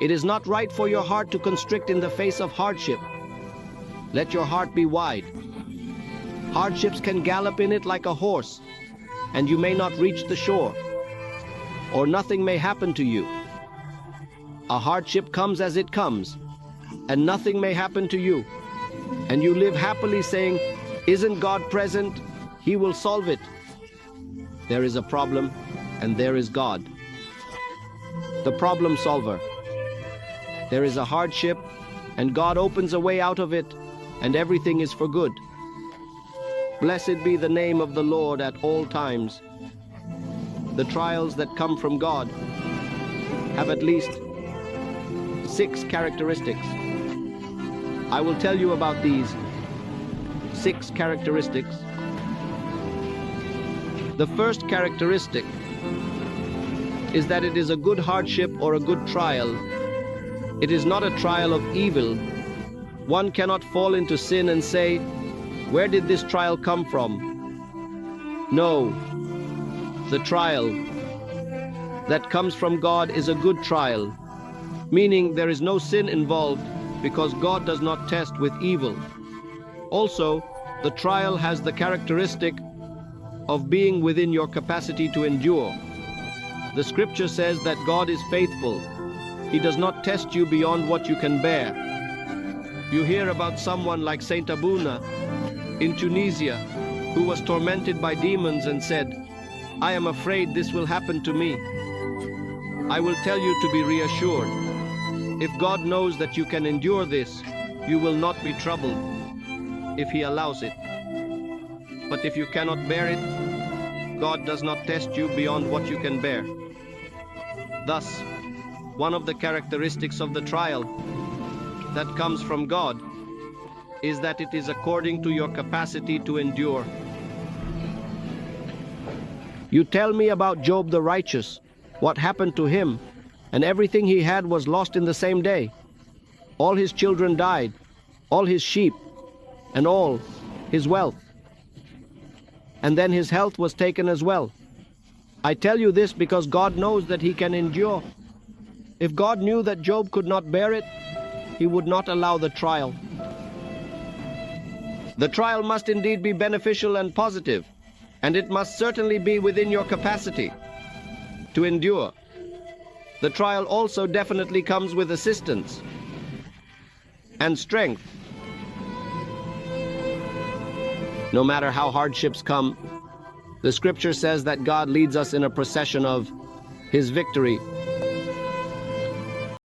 It is not right for your heart to constrict in the face of hardship. Let your heart be wide. Hardships can gallop in it like a horse, and you may not reach the shore, or nothing may happen to you. A hardship comes as it comes, and nothing may happen to you. And you live happily saying, "Isn't God present? He will solve it." There is a problem, and there is God, the problem solver. There is a hardship, and God opens a way out of it, and everything is for good. Blessed be the name of the Lord at all times. The trials that come from God have at least 6 characteristics. I will tell you about these 6 characteristics. The first characteristic is that it is a good hardship or a good trial. It is not a trial of evil. One cannot fall into sin and say, "Where did this trial come from?" No, the trial that comes from God is a good trial, meaning there is no sin involved because God does not test with evil. Also, the trial has the characteristic of being within your capacity to endure. The scripture says that God is faithful. He does not test you beyond what you can bear. You hear about someone like Saint Abuna in Tunisia, who was tormented by demons and said, "I am afraid this will happen to me." I will tell you to be reassured. If God knows that you can endure this, you will not be troubled if He allows it. But if you cannot bear it, God does not test you beyond what you can bear. Thus, one of the characteristics of the trial that comes from God is that it is according to your capacity to endure. You tell me about Job the righteous, what happened to him, and everything he had was lost in the same day. All his children died, all his sheep, and all his wealth. And then his health was taken as well. I tell you this because God knows that He can endure. If God knew that Job could not bear it, He would not allow the trial. The trial must indeed be beneficial and positive, and it must certainly be within your capacity to endure. The trial also definitely comes with assistance and strength. No matter how hardships come, the scripture says that God leads us in a procession of His victory